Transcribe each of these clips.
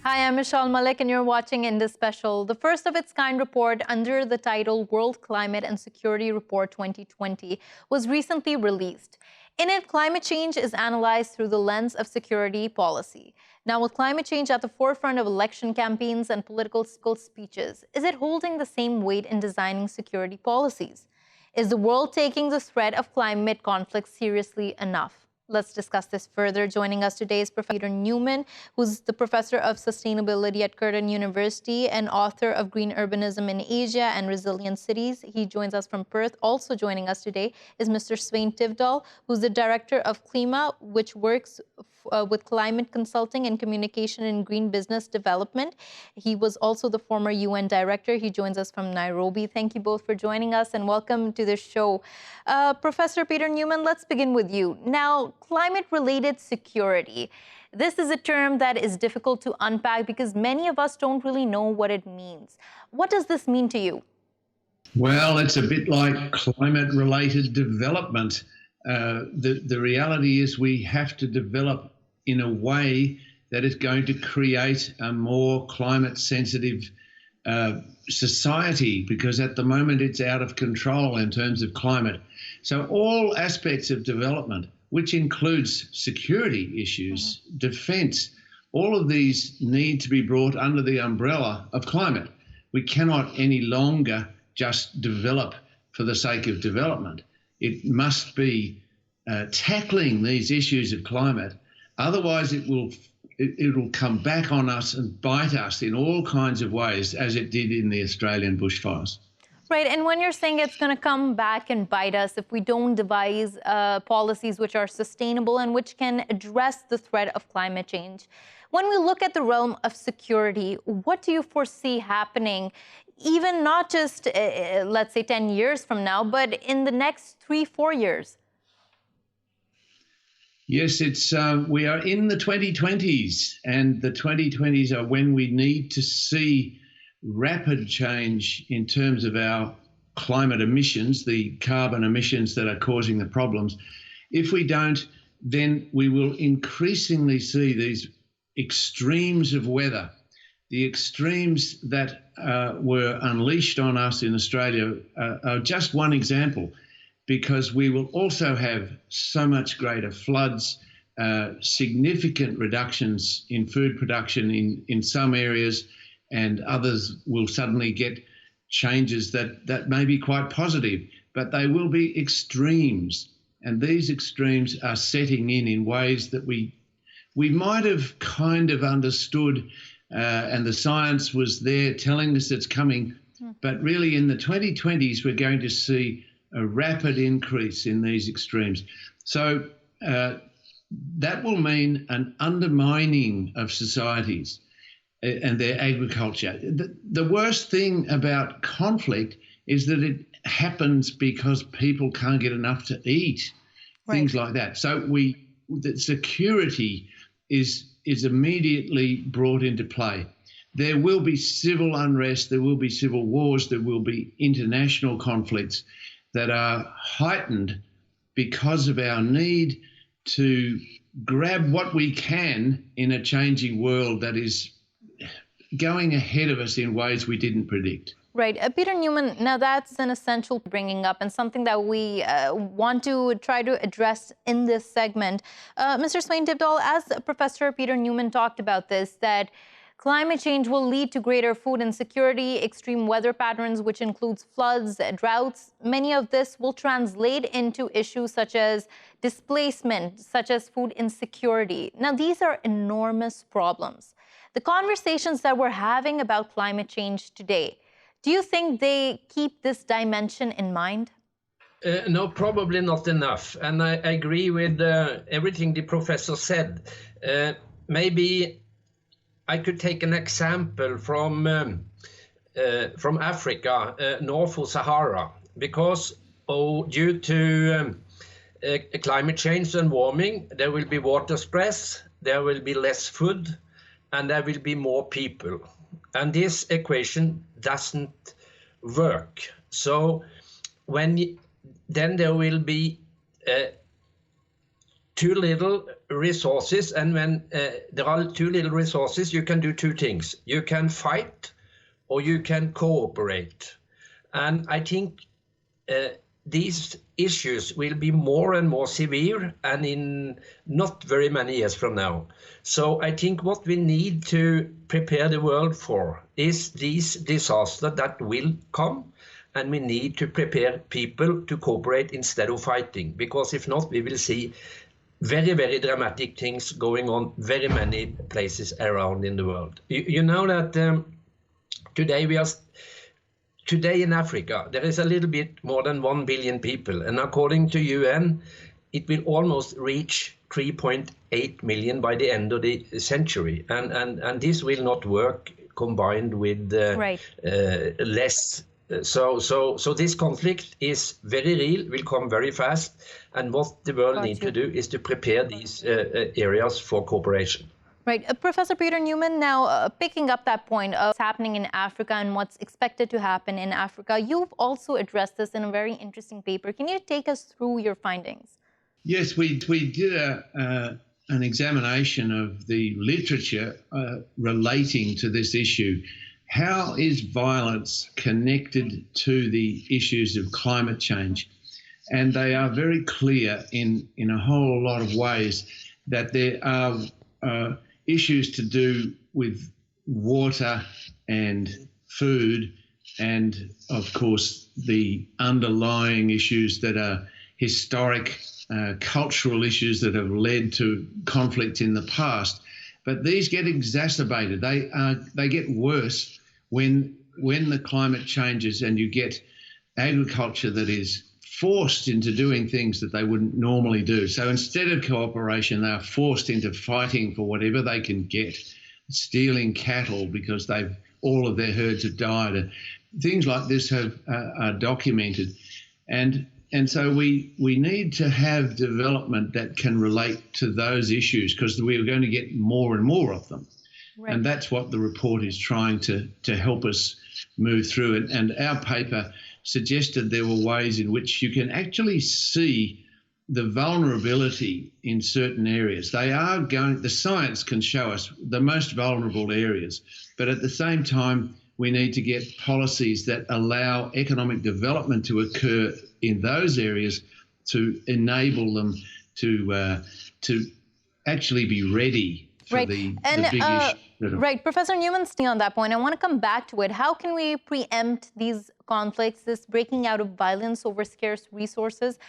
Hi, I'm Meshal Malik, and you're watching Indus Special, the first of its kind report under the title World Climate and Security Report 2020 was recently released. In it, climate change is analyzed through the lens of security policy. Now, with climate change at the forefront of election campaigns and political speeches, is it holding the same weight in designing security policies? Is the world taking the threat of climate conflict seriously enough? Let's discuss this further. Joining us today is Professor Newman, who's the professor of sustainability at Curtin University and author of Green Urbanism in Asia and Resilient Cities. He joins us from Perth. Also joining us today is Mr. Svein Tveitdal, who's the director of Klima, which works with climate consulting and communication in green business development. He was also the former UN director. He joins us from Nairobi. Thank you both for joining us and welcome to the show. Professor Peter Newman, let's begin with you. Now, climate-related security. This is a term that is difficult to unpack because many of us don't really know what it means. What does this mean to you? Well, it's a bit like climate-related development. The reality is we have to develop in a way that is going to create a more climate-sensitive society, because at the moment it's out of control in terms of climate. So all aspects of development, which includes security issues, defence, all of these need to be brought under the umbrella of climate. We cannot any longer just develop for the sake of development. It must be tackling these issues of climate. Otherwise, it will come back on us and bite us in all kinds of ways, as it did in the Australian bushfires. Right, and when you're saying it's going to come back and bite us if we don't devise policies which are sustainable and which can address the threat of climate change, when we look at the realm of security, what do you foresee happening, even not just, let's say, 10 years from now, but in the next 3-4 years? Yes, we are in the 2020s, and the 2020s are when we need to see rapid change in terms of our climate emissions, the carbon emissions that are causing the problems. If we don't, then we will increasingly see these extremes of weather. The extremes that were unleashed on us in Australia are just one example, because we will also have so much greater floods, significant reductions in food production in some areas, and others will suddenly get changes that may be quite positive, but they will be extremes. And these extremes are setting in ways that we might have kind of understood, and the science was there telling us it's coming. But really in the 2020s, we're going to see a rapid increase in these extremes. So that will mean an undermining of societies and their agriculture. The worst thing about conflict is that it happens because people can't get enough to eat, things like that. So the security is immediately brought into play. There will be civil unrest, there will be civil wars, there will be international conflicts that are heightened because of our need to grab what we can in a changing world that is going ahead of us in ways we didn't predict. Right. Peter Newman, now that's an essential bringing up and something that we want to try to address in this segment. Mr. Svein Tveitdal, as Professor Peter Newman talked about this, that climate change will lead to greater food insecurity, extreme weather patterns, which includes floods, droughts. Many of this will translate into issues such as displacement, such as food insecurity. Now, these are enormous problems. The conversations that we're having about climate change today, do you think they keep this dimension in mind? No, probably not enough. And I agree with everything the professor said. Maybe I could take an example from Africa, north of Sahara, because due to climate change and warming, there will be water stress, there will be less food, and there will be more people. And this equation doesn't work. So then there will be too little resources, and when there are too little resources, you can do two things. You can fight or you can cooperate. And I think these issues will be more and more severe, and in not very many years from now. So I think what we need to prepare the world for is these disasters that will come, and we need to prepare people to cooperate instead of fighting, because if not, we will see very, very dramatic things going on very many places around in the world. You know that today in Africa, there is a little bit more than 1 billion people, and according to UN, it will almost reach 3.8 million by the end of the century, and this will not work combined with less. So this conflict is very real, will come very fast, and what the world needs to do is to prepare these areas for cooperation. Right. Professor Peter Newman, now picking up that point of what's happening in Africa and what's expected to happen in Africa, you've also addressed this in a very interesting paper. Can you take us through your findings? Yes, we did an examination of the literature relating to this issue. How is violence connected to the issues of climate change? And they are very clear in a whole lot of ways that there are issues to do with water and food, and of course the underlying issues that are historic, cultural issues that have led to conflict in the past. But these get exacerbated. They get worse when the climate changes and you get agriculture that is forced into doing things that they wouldn't normally do. So instead of cooperation, they are forced into fighting for whatever they can get, stealing cattle because all of their herds have died. Things like this are documented. And so we need to have development that can relate to those issues, because we are going to get more and more of them. Right. And that's what the report is trying to help us move through it. And our paper suggested there were ways in which you can actually see the vulnerability in certain areas. The science can show us the most vulnerable areas, but at the same time, we need to get policies that allow economic development to occur in those areas to enable them to actually be ready for the big issue. Right. Professor Newman, staying on that point, I want to come back to it. How can we preempt these conflicts, this breaking out of violence over scarce resources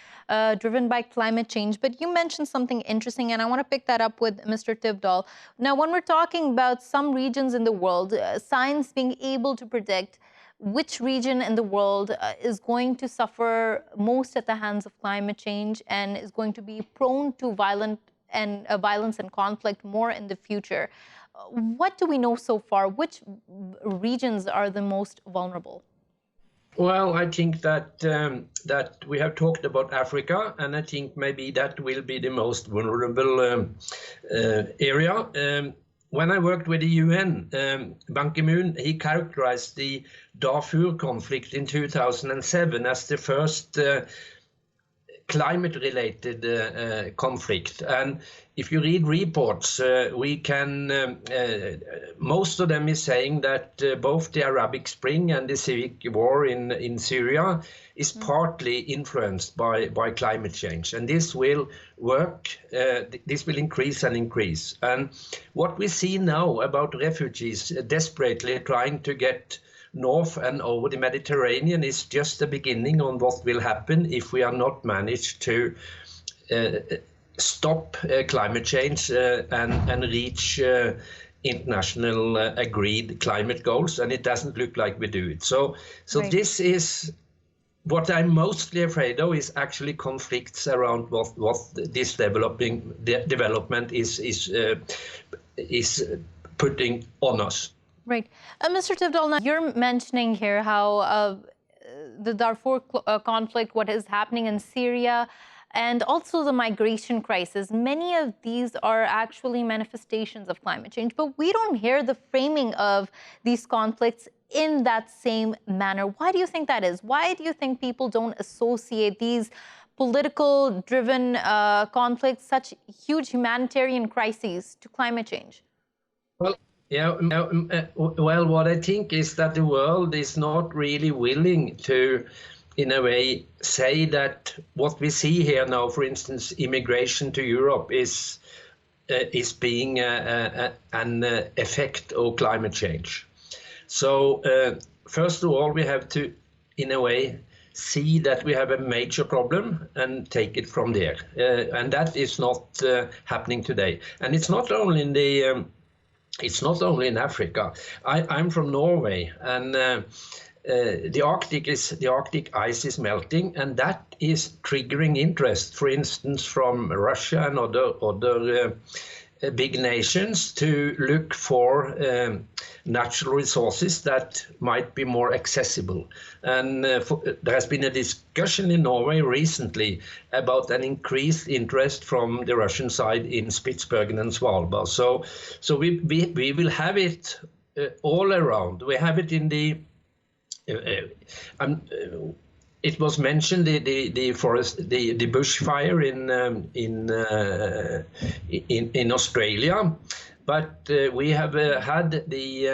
driven by climate change? But you mentioned something interesting, and I want to pick that up with Mr. Tveitdal. Now, when we're talking about some regions in the world, science being able to predict which region in the world is going to suffer most at the hands of climate change and is going to be prone to violence and conflict more in the future. What do we know so far? Which regions are the most vulnerable? Well, I think that we have talked about Africa, and I think maybe that will be the most vulnerable area. When I worked with the UN, Ban Ki-moon, he characterized the Darfur conflict in 2007 as the first climate-related conflict. And if you read reports, most of them is saying that both the Arabic Spring and the civil war in Syria is partly influenced by climate change. And this will work, this will increase and increase. And what we see now about refugees desperately trying to get north and over the Mediterranean is just the beginning on what will happen if we are not managed to stop climate change and reach international agreed climate goals, and it doesn't look like we do it. So right. This is what I'm mostly afraid of, is actually conflicts around what this development is putting on us. Right. Mr. Tveitdal, now you're mentioning here how the Darfur conflict, what is happening in Syria, and also the migration crisis. Many of these are actually manifestations of climate change, but we don't hear the framing of these conflicts in that same manner. Why do you think that is? Why do you think people don't associate these political driven conflicts, such huge humanitarian crises to climate change? Well, yeah, well, what I think is that the world is not really willing to, in a way, say that what we see here now, for instance, immigration to Europe is being an effect of climate change. So first of all, we have to, in a way, see that we have a major problem and take it from there. And that is not happening today. And it's not only in the it's not only in Africa. I'm from Norway, and the Arctic ice is melting, and that is triggering interest, for instance, from Russia and other big nations to look for natural resources that might be more accessible. And there has been a discussion in Norway recently about an increased interest from the Russian side in Spitsbergen and Svalbard. So we will have it all around. We have it in the it was mentioned the forest, the bushfire in Australia, but we have had the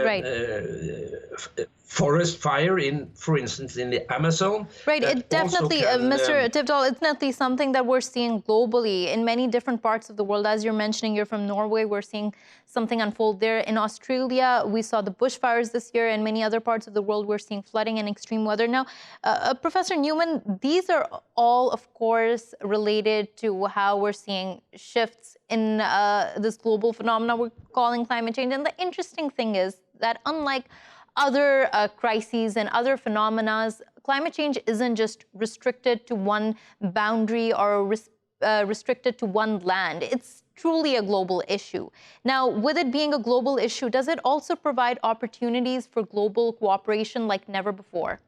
forest fire for instance, in the Amazon. Right. It definitely, Mr. Tveitdal, it's definitely something that we're seeing globally in many different parts of the world. As you're mentioning, you're from Norway. We're seeing something unfold there. In Australia, we saw the bushfires this year. In many other parts of the world, we're seeing flooding and extreme weather. Now, Professor Newman, these are all, of course, related to how we're seeing shifts in this global phenomena we're calling climate change. And the interesting thing is that unlike other crises and other phenomena, climate change isn't just restricted to one boundary or restricted to one land. It's truly a global issue. Now, with it being a global issue, does it also provide opportunities for global cooperation like never before?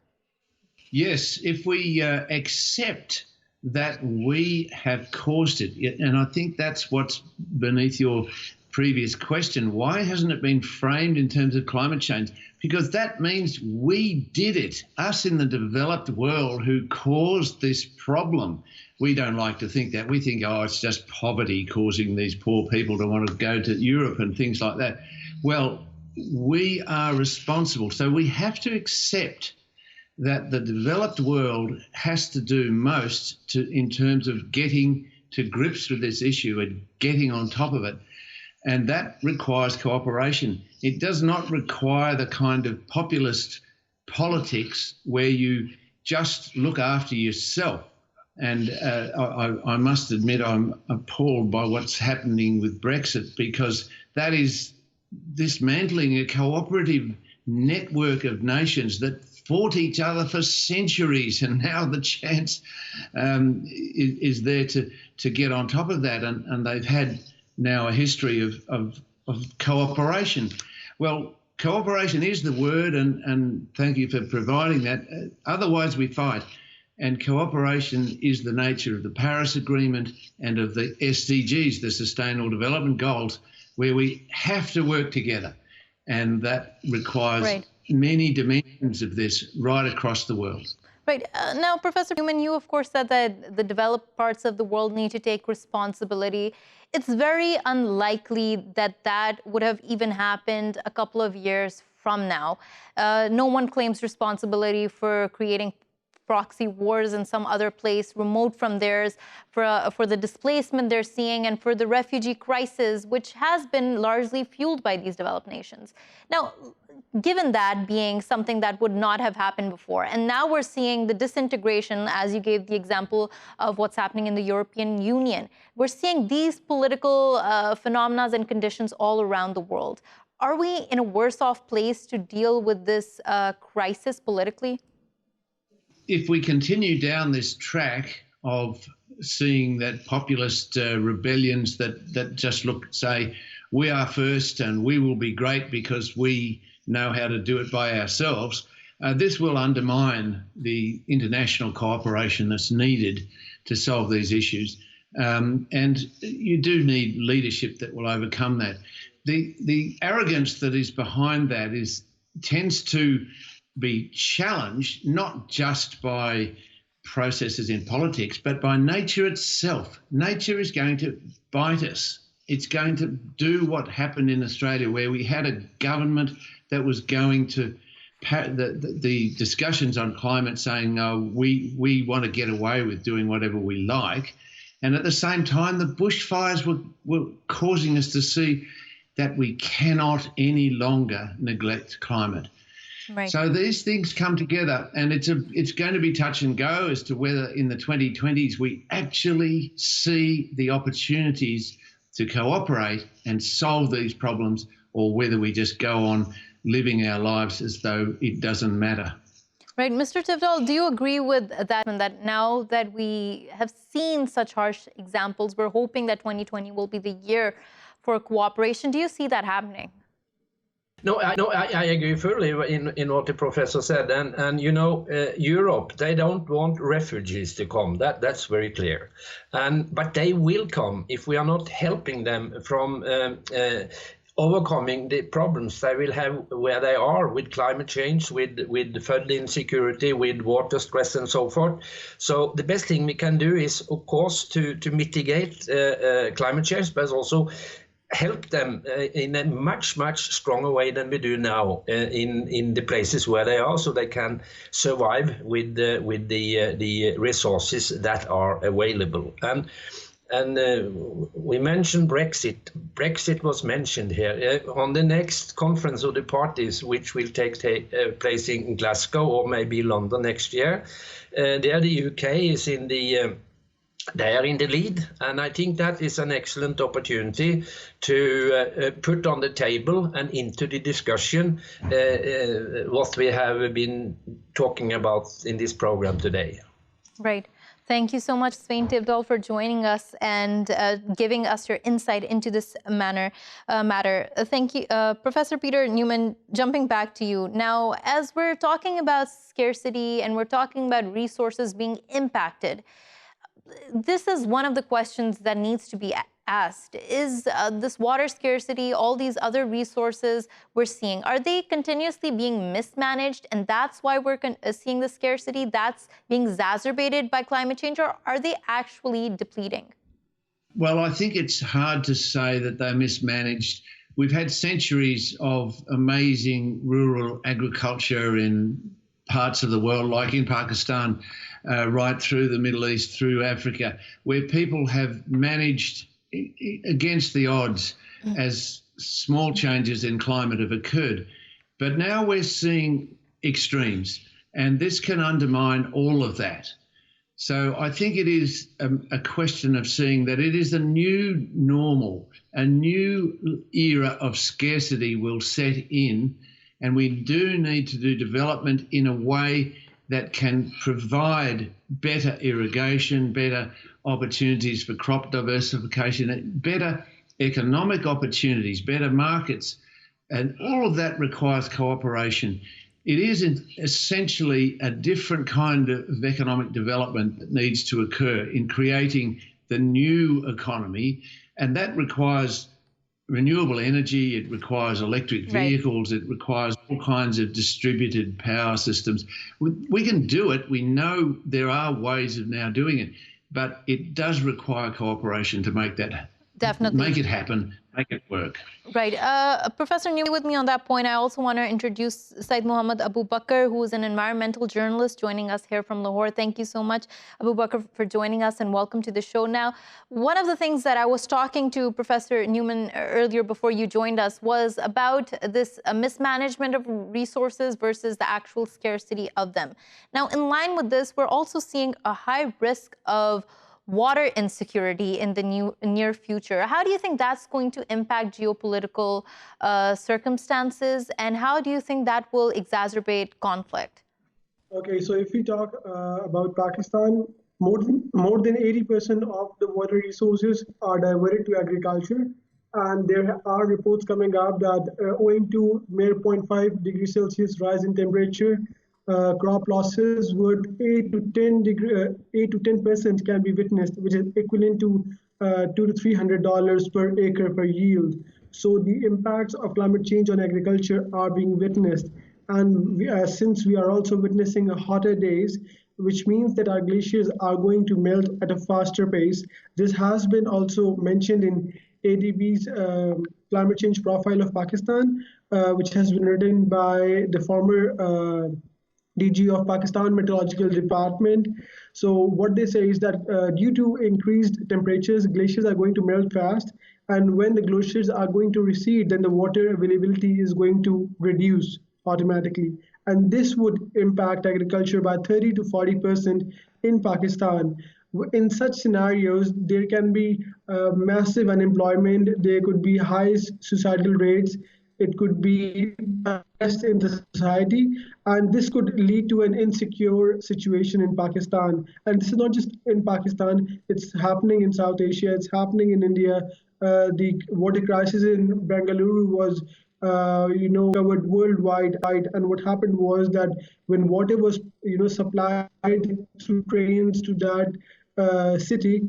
Yes, if we accept that we have caused it, and I think that's what's beneath your previous question. Why hasn't it been framed in terms of climate change? Because that means we did it, us in the developed world who caused this problem. We don't like to think that. We think, oh, it's just poverty causing these poor people to want to go to Europe and things like that. Well, we are responsible. So we have to accept that the developed world has to do most in terms of getting to grips with this issue and getting on top of it. And that requires cooperation. It does not require the kind of populist politics where you just look after yourself. And I must admit I'm appalled by what's happening with Brexit, because that is dismantling a cooperative network of nations that fought each other for centuries, and now the chance is there to get on top of that. And they've had now a history of cooperation. Well, cooperation is the word, and thank you for providing that. Otherwise, we fight. And cooperation is the nature of the Paris Agreement and of the SDGs, the Sustainable Development Goals, where we have to work together. And that requires many dimensions of this right across the world. Right. Now, Professor Newman, you, of course, said that the developed parts of the world need to take responsibility. It's very unlikely that that would have even happened a couple of years from now. No one claims responsibility for creating proxy wars in some other place remote from theirs, for the displacement they're seeing, and for the refugee crisis, which has been largely fueled by these developed nations. Now, given that being something that would not have happened before, and now we're seeing the disintegration, as you gave the example of what's happening in the European Union, we're seeing these political phenomena and conditions all around the world. Are we in a worse off place to deal with this crisis politically? If we continue down this track of seeing that populist rebellions that just say, we are first and we will be great because we know how to do it by ourselves, this will undermine the international cooperation that's needed to solve these issues. And you do need leadership that will overcome that. The arrogance that is behind that tends to be challenged not just by processes in politics, but by nature itself. Nature is going to bite us. It's going to do what happened in Australia, where we had a government that was going to the discussions on climate saying, no, we want to get away with doing whatever we like. And at the same time, the bushfires were causing us to see that we cannot any longer neglect climate. Right. So these things come together, and it's going to be touch and go as to whether in the 2020s we actually see the opportunities to cooperate and solve these problems, or whether we just go on living our lives as though it doesn't matter. Right. Mr. Tveitdal, do you agree with that now that we have seen such harsh examples, we're hoping that 2020 will be the year for cooperation? Do you see that happening? No, I agree fully in what the professor said. And you know, Europe, they don't want refugees to come. That's very clear. But they will come if we are not helping them from overcoming the problems they will have where they are with climate change, with food insecurity, with water stress and so forth. So the best thing we can do is, of course, to mitigate climate change, but also help them in a much stronger way than we do now in the places where they are, so they can survive with the resources that are available. And we mentioned Brexit. Brexit was mentioned here. On the next conference of the parties, which will take place in Glasgow or maybe London next year, there the UK is they are in the lead, and I think that is an excellent opportunity to put on the table and into the discussion what we have been talking about in this program today. Right. Thank you so much, Svein Tveitdal, for joining us and giving us your insight into this matter. Thank you, Professor Peter Newman, jumping back to you. Now, as we're talking about scarcity and we're talking about resources being impacted, this is one of the questions that needs to be asked. Is this water scarcity, all these other resources we're seeing, are they continuously being mismanaged, and that's why we're seeing the scarcity that's being exacerbated by climate change, or are they actually depleting? Well, I think it's hard to say that they're mismanaged. We've had centuries of amazing rural agriculture in parts of the world, like in Pakistan, right through the Middle East, through Africa, where people have managed against the odds as small changes in climate have occurred. But now we're seeing extremes, and this can undermine all of that. So I think it is a question of seeing that it is a new normal, a new era of scarcity will set in, and we do need to do development in a way that can provide better irrigation, better opportunities for crop diversification, better economic opportunities, better markets, and all of that requires cooperation. It is essentially a different kind of economic development that needs to occur in creating the new economy, and that requires renewable energy, it requires electric vehicles, It requires all kinds of distributed power systems. We can do it. We know there are ways of now doing it, but it does require cooperation to make that, make it happen, make it work. Right. Professor Newman, with me on that point, I also want to introduce Syed Abubakr, who is an environmental journalist joining us here from Lahore. Thank you so much, Abubakr, for joining us, and welcome to the show. Now, one of the things that I was talking to Professor Newman earlier before you joined us was about this mismanagement of resources versus the actual scarcity of them. Now, in line with this, we're also seeing a high risk of water insecurity in the near future. How do you think that's going to impact geopolitical circumstances, and how do you think that will exacerbate conflict? Okay, so if we talk about Pakistan, more than 80% of the water resources are diverted to agriculture, and there are reports coming up that owing to mere 0.5 degrees Celsius rise in temperature, crop losses would 8 to 10% can be witnessed, which is equivalent to $200 to $300 per acre per yield. So the impacts of climate change on agriculture are being witnessed. And since we are also witnessing hotter days, which means that our glaciers are going to melt at a faster pace. This has been also mentioned in ADB's climate change profile of Pakistan, which has been written by the former DG of Pakistan Meteorological Department. So what they say is that due to increased temperatures, glaciers are going to melt fast. And when the glaciers are going to recede, then the water availability is going to reduce automatically. And this would impact agriculture by 30 to 40% in Pakistan. In such scenarios, there can be massive unemployment, there could be high suicidal rates, it could be unrest in the society, and this could lead to an insecure situation in Pakistan. And this is not just in Pakistan, it's happening in South Asia, it's happening in India. The water crisis in Bengaluru was covered worldwide, and what happened was that when water was supplied through trains to that city,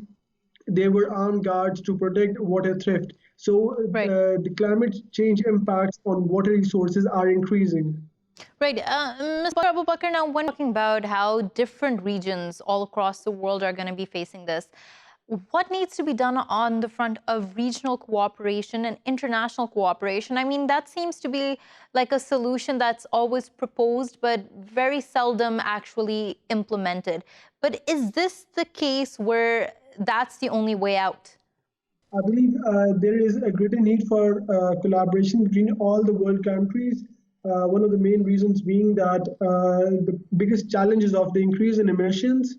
there were armed guards to protect water theft. So the climate change impacts on water resources are increasing. Right. Mr. Abubakr, now when talking about how different regions all across the world are going to be facing this, what needs to be done on the front of regional cooperation and international cooperation? I mean, that seems to be like a solution that's always proposed, but very seldom actually implemented. But is this the case where that's the only way out? I believe there is a greater need for collaboration between all the world countries. One of the main reasons being that the biggest challenges of the increase in emissions.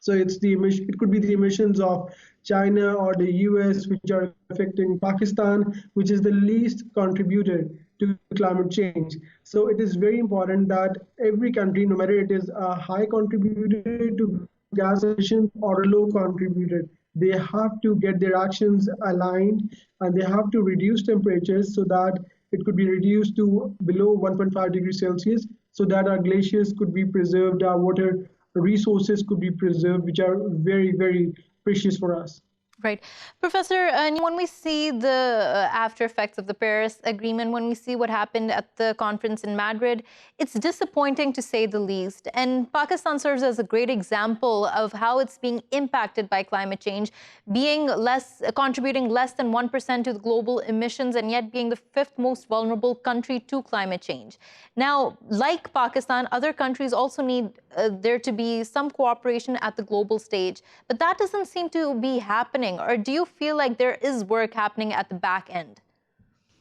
So it could be the emissions of China or the US, which are affecting Pakistan, which is the least contributor to climate change. So it is very important that every country, no matter it is a high contributor to gas emissions or a low contributor, they have to get their actions aligned, and they have to reduce temperatures so that it could be reduced to below 1.5 degrees Celsius, so that our glaciers could be preserved, our water resources could be preserved, which are very, very precious for us. Right. Professor, when we see the after effects of the Paris Agreement, when we see what happened at the conference in Madrid, it's disappointing to say the least. And Pakistan serves as a great example of how it's being impacted by climate change, contributing less than 1% to the global emissions, and yet being the fifth most vulnerable country to climate change. Now, like Pakistan, other countries also need there to be some cooperation at the global stage, but that doesn't seem to be happening. Or do you feel like there is work happening at the back end?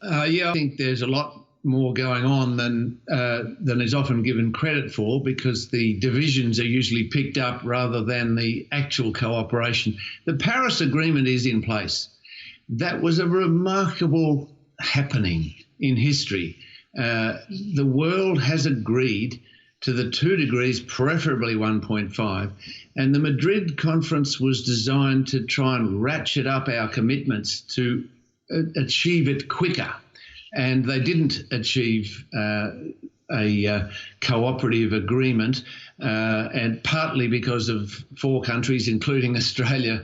Yeah, I think there's a lot more going on than is often given credit for, because the divisions are usually picked up rather than the actual cooperation. The Paris Agreement is in place. That was a remarkable happening in history. The world has agreed to the 2 degrees, preferably 1.5. And the Madrid conference was designed to try and ratchet up our commitments to achieve it quicker. And they didn't achieve a cooperative agreement, and partly because of 4 countries, including Australia,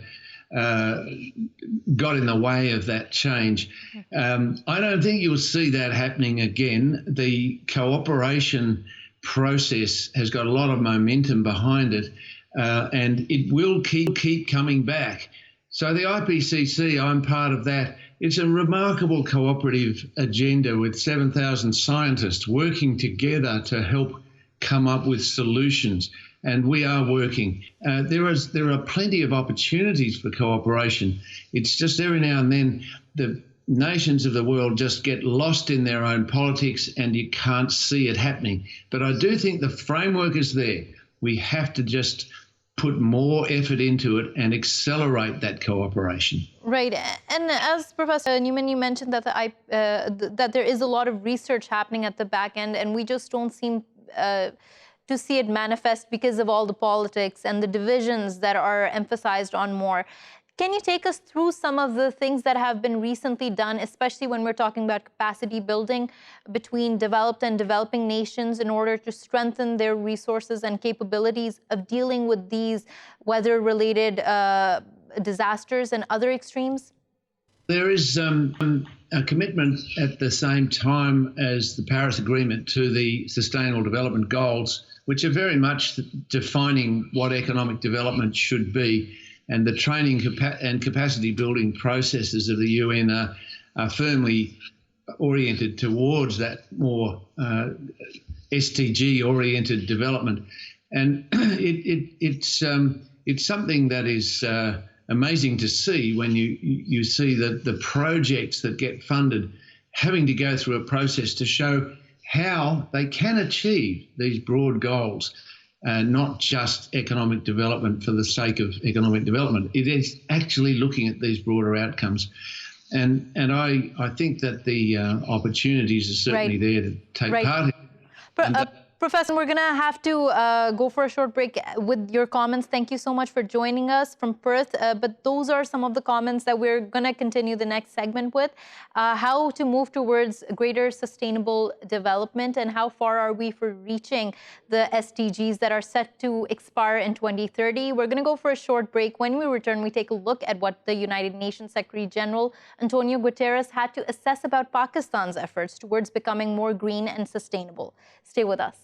got in the way of that change. I don't think you'll see that happening again. The cooperation process has got a lot of momentum behind it, and it will keep coming back. So the IPCC, I'm part of that. It's a remarkable cooperative agenda with 7,000 scientists working together to help come up with solutions, and we are working. There are plenty of opportunities for cooperation. It's just every now and then the nations of the world just get lost in their own politics and you can't see it happening. But I do think the framework is there. We have to just put more effort into it and accelerate that cooperation. Right. And as Professor Newman, you mentioned that that there is a lot of research happening at the back end, and we just don't seem to see it manifest because of all the politics and the divisions that are emphasized on more. Can you take us through some of the things that have been recently done, especially when we're talking about capacity building between developed and developing nations in order to strengthen their resources and capabilities of dealing with these weather-related disasters and other extremes? There is a commitment at the same time as the Paris Agreement to the Sustainable Development Goals, which are very much defining what economic development should be. And the training and capacity building processes of the UN are firmly oriented towards that more SDG-oriented development. And it's something that is amazing to see when you see that the projects that get funded having to go through a process to show how they can achieve these broad goals, not just economic development for the sake of economic development. It is actually looking at these broader outcomes. And I think that the opportunities are certainly there to take part in. Professor, we're going to have to go for a short break with your comments. Thank you so much for joining us from Perth. But those are some of the comments that we're going to continue the next segment with. How to move towards greater sustainable development, and how far are we for reaching the SDGs that are set to expire in 2030. We're going to go for a short break. When we return, we take a look at what the United Nations Secretary General Antonio Guterres had to assess about Pakistan's efforts towards becoming more green and sustainable. Stay with us.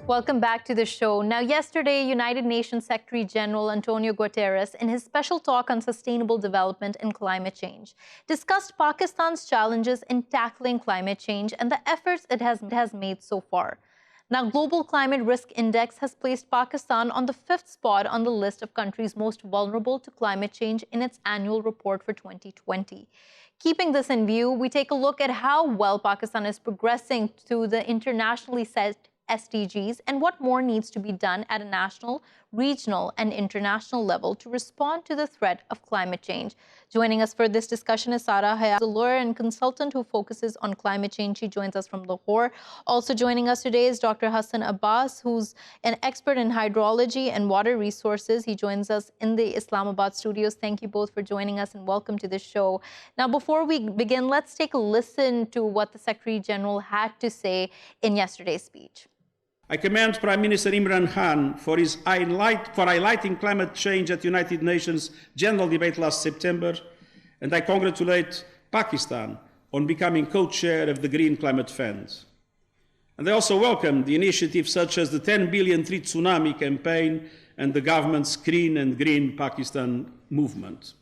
Welcome back to the show. Now, yesterday, United Nations Secretary General Antonio Guterres, in his special talk on sustainable development and climate change, discussed Pakistan's challenges in tackling climate change and the efforts it has made so far. Now, Global Climate Risk Index has placed Pakistan on the 5th spot on the list of countries most vulnerable to climate change in its annual report for 2020. Keeping this in view, we take a look at how well Pakistan is progressing to the internationally set SDGs and what more needs to be done at a national, regional, and international level to respond to the threat of climate change. Joining us for this discussion is Sara, Hayat, a lawyer and consultant who focuses on climate change. She joins us from Lahore. Also joining us today is Dr. Hassan Abbas, who's an expert in hydrology and water resources. He joins us in the Islamabad studios. Thank you both for joining us and welcome to the show. Now, before we begin, let's take a listen to what the Secretary General had to say in yesterday's speech. I commend Prime Minister Imran Khan for highlighting climate change at the United Nations General Debate last September, and I congratulate Pakistan on becoming co-chair of the Green Climate Fund. And I also welcome the initiatives such as the 10 billion Treat Tsunami campaign and the government's Clean and Green Pakistan movement.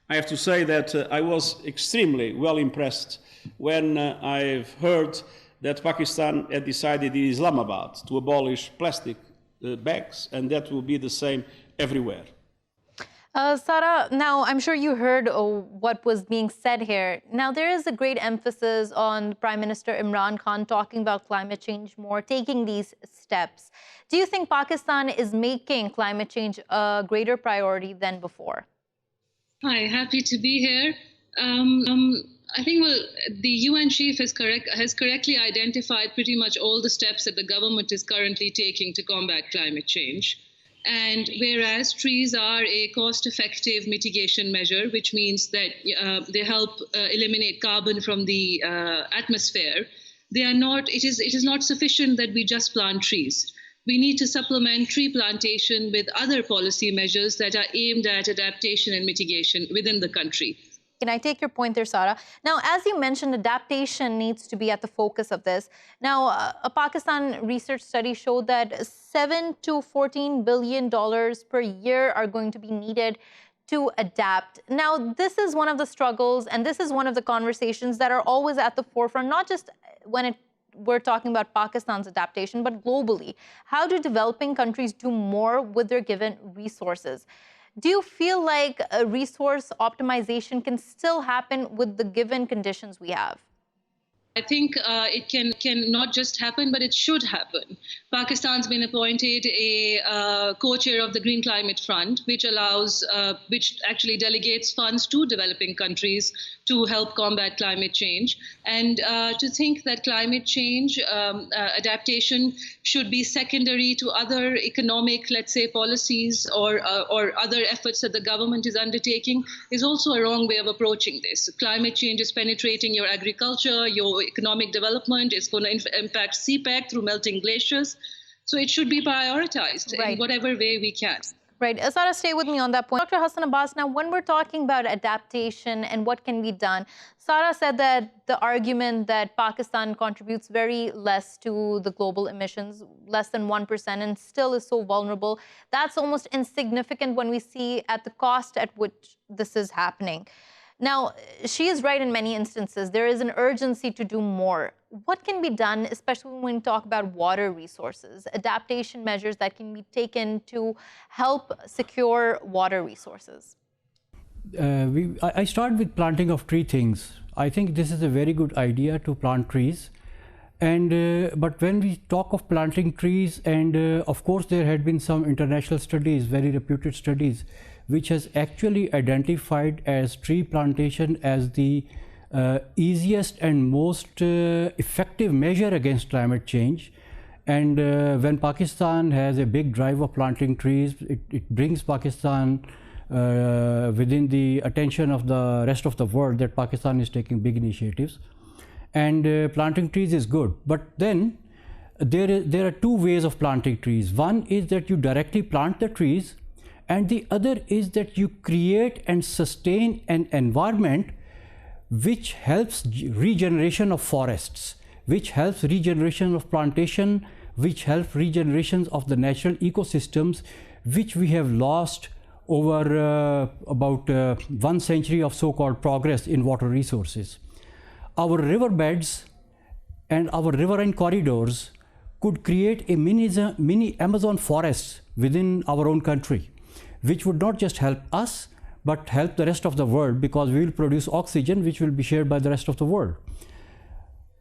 I have to say that I was extremely well impressed when I've heard that Pakistan had decided in Islamabad to abolish plastic bags, and that will be the same everywhere. Sara, now I'm sure you heard what was being said here. Now there is a great emphasis on Prime Minister Imran Khan talking about climate change more, taking these steps. Do you think Pakistan is making climate change a greater priority than before? Hi, happy to be here. I think, well, the UN chief has correctly identified pretty much all the steps that the government is currently taking to combat climate change. And whereas trees are a cost-effective mitigation measure, which means that they help eliminate carbon from the atmosphere, they are not. It is not sufficient that we just plant trees. We need to supplement tree plantation with other policy measures that are aimed at adaptation and mitigation within the country. Can I take your point there, Sara? Now, as you mentioned, adaptation needs to be at the focus of this. Now, a Pakistan research study showed that $7 to $14 billion per year are going to be needed to adapt. Now, this is one of the struggles, and this is one of the conversations that are always at the forefront, not just when we're talking about Pakistan's adaptation, but globally. How do developing countries do more with their given resources? Do you feel like a resource optimization can still happen with the given conditions we have? I think it can not just happen, but it should happen. Pakistan's been appointed a co-chair of the Green Climate Fund, which actually delegates funds to developing countries to help combat climate change. And to think that climate change adaptation should be secondary to other economic, let's say, policies or other efforts that the government is undertaking is also a wrong way of approaching this. Climate change is penetrating your agriculture, your economic development. It's going to impact CPEC through melting glaciers. So it should be prioritized in whatever way we can. Right. Sara, stay with me on that point. Dr. Hassan Abbas, now when we're talking about adaptation and what can be done, Sara said that the argument that Pakistan contributes very less to the global emissions, less than 1%, and still is so vulnerable, that's almost insignificant when we see at the cost at which this is happening. Now, she is right in many instances. There is an urgency to do more. What can be done, especially when we talk about water resources, adaptation measures that can be taken to help secure water resources? I start with planting of three things. I think this is a very good idea to plant trees. But when we talk of planting trees, and of course there had been some international studies, very reputed studies, which has actually identified as tree plantation as the easiest and most effective measure against climate change. And when Pakistan has a big drive of planting trees, it brings Pakistan within the attention of the rest of the world that Pakistan is taking big initiatives. And planting trees is good. But then there are two ways of planting trees. One is that you directly plant the trees, and the other is that you create and sustain an environment which helps regeneration of forests, which helps regeneration of plantation, which helps regeneration of the natural ecosystems, which we have lost over about 1 century of so-called progress in water resources. Our riverbeds and our riverine corridors could create a mini Amazon forests within our own country, which would not just help us, but help the rest of the world, because we will produce oxygen which will be shared by the rest of the world.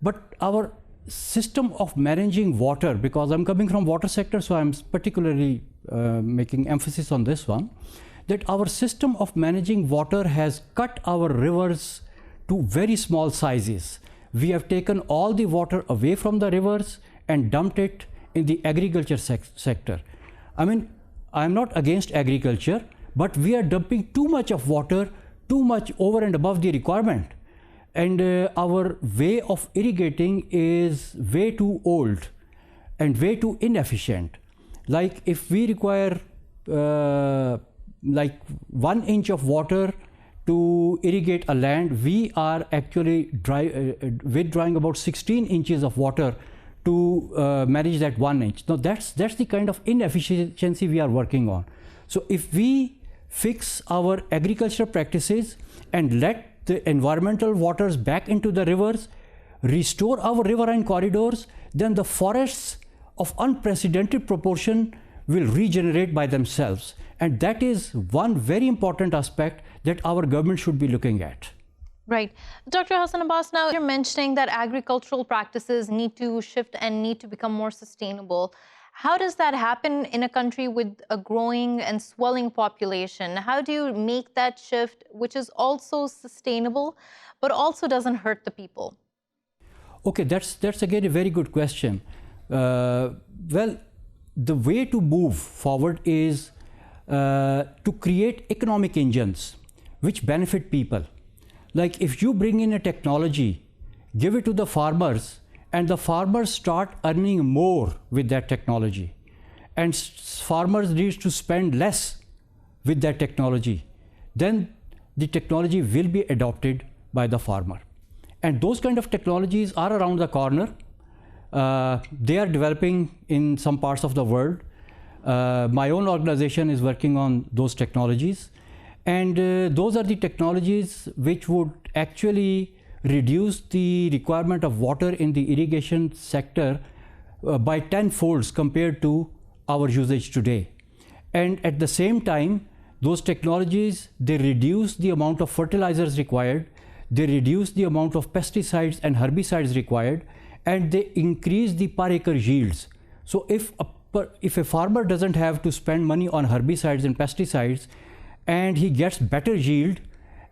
But our system of managing water, because I'm coming from water sector, so I'm particularly making emphasis on this one, that our system of managing water has cut our rivers to very small sizes. We have taken all the water away from the rivers and dumped it in the agriculture sector. I mean, I'm not against agriculture, but we are dumping too much of water, too much over and above the requirement. And our way of irrigating is way too old and way too inefficient. Like if we require like 1 inch of water to irrigate a land, we are actually withdrawing about 16 inches of water to manage that 1 inch. Now that's the kind of inefficiency we are working on. So if we fix our agricultural practices and let the environmental waters back into the rivers, restore our riverine corridors, then the forests of unprecedented proportion will regenerate by themselves. And that is one very important aspect that our government should be looking at. Right. Dr. Hassan Abbas, now you're mentioning that agricultural practices need to shift and need to become more sustainable. How does that happen in a country with a growing and swelling population? How do you make that shift, which is also sustainable, but also doesn't hurt the people? Okay, that's again a very good question. Well, the way to move forward is to create economic engines which benefit people. Like if you bring in a technology, give it to the farmers, and the farmers start earning more with that technology, and farmers need to spend less with that technology, then the technology will be adopted by the farmer. And those kind of technologies are around the corner. They are developing in some parts of the world. My own organization is working on those technologies, and those are the technologies which would actually reduce the requirement of water in the irrigation sector by 10 folds compared to our usage today. And at the same time, those technologies, they reduce the amount of fertilizers required, they reduce the amount of pesticides and herbicides required, and they increase the per acre yields. So if a farmer doesn't have to spend money on herbicides and pesticides, and he gets better yield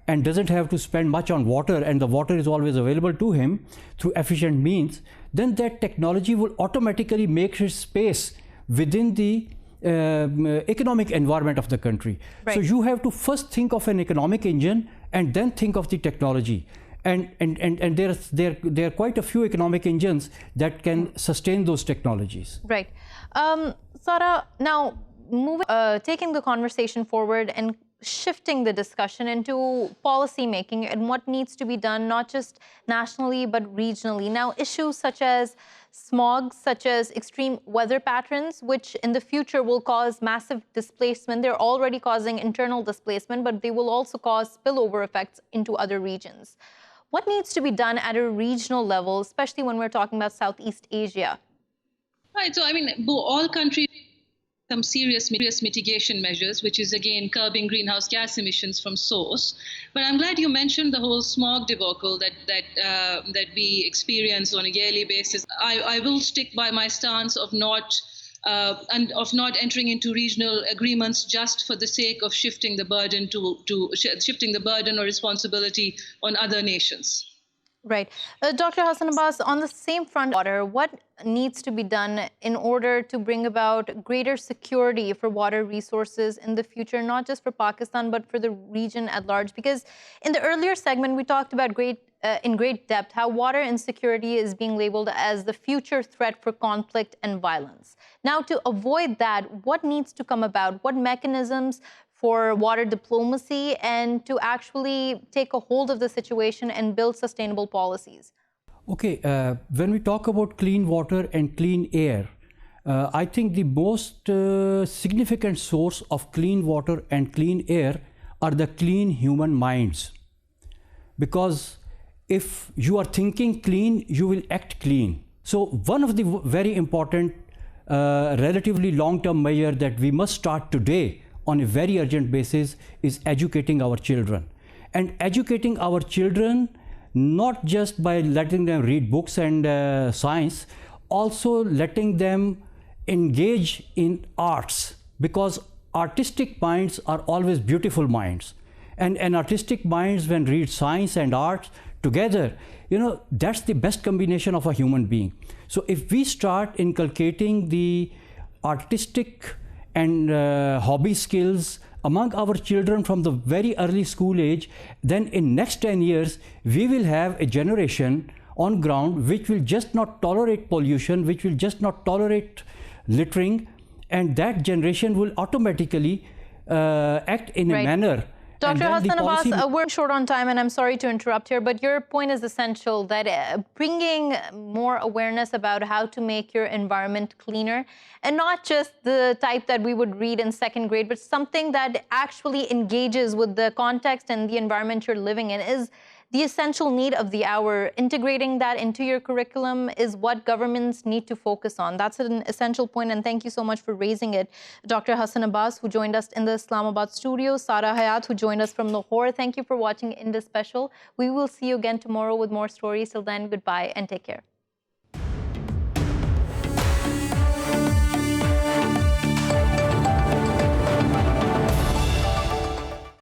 and doesn't have to spend much on water, and the water is always available to him through efficient means, then that technology will automatically make his space within the economic environment of the country. Right. So you have to first think of an economic engine and then think of the technology. And there are quite a few economic engines that can sustain those technologies. Right. Sara, now taking the conversation forward and shifting the discussion into policy making and what needs to be done, not just nationally, but regionally. Now, issues such as smog, such as extreme weather patterns, which in the future will cause massive displacement. They're already causing internal displacement, but they will also cause spillover effects into other regions. What needs to be done at a regional level, especially when we're talking about Southeast Asia? Right. So, I mean, all countries some serious mitigation measures, which is again curbing greenhouse gas emissions from source. But I'm glad you mentioned the whole smog debacle that we experience on a yearly basis. I will stick by my stance of not entering into regional agreements just for the sake of shifting the burden shifting the burden or responsibility on other nations. Right. Dr. Hassan Abbas, on the same front, water, what needs to be done in order to bring about greater security for water resources in the future, not just for Pakistan, but for the region at large? Because in the earlier segment, we talked about in great depth how water insecurity is being labeled as the future threat for conflict and violence. Now, to avoid that, what needs to come about? What mechanisms for water diplomacy and to actually take a hold of the situation and build sustainable policies? Okay, when we talk about clean water and clean air, I think the most significant source of clean water and clean air are the clean human minds. Because if you are thinking clean, you will act clean. So one of the very important relatively long-term measure that we must start today on a very urgent basis is educating our children. And educating our children not just by letting them read books and science, also letting them engage in arts, because artistic minds are always beautiful minds. And artistic minds, when read science and art together, that's the best combination of a human being. So if we start inculcating the artistic and hobby skills among our children from the very early school age, then in next 10 years, we will have a generation on ground which will just not tolerate pollution, which will just not tolerate littering, and that generation will automatically act in a manner. Dr. Hassan Abbas, we're short on time and I'm sorry to interrupt here, but your point is essential that bringing more awareness about how to make your environment cleaner, and not just the type that we would read in second grade, but something that actually engages with the context and the environment you're living in, is the essential need of the hour. Integrating that into your curriculum is what governments need to focus on. That's an essential point, and thank you so much for raising it. Dr. Hassan Abbas, who joined us in the Islamabad studio, Sara, Hayat, who joined us from Lahore. Thank you for watching Indus Special. We will see you again tomorrow with more stories. Till then, goodbye and take care.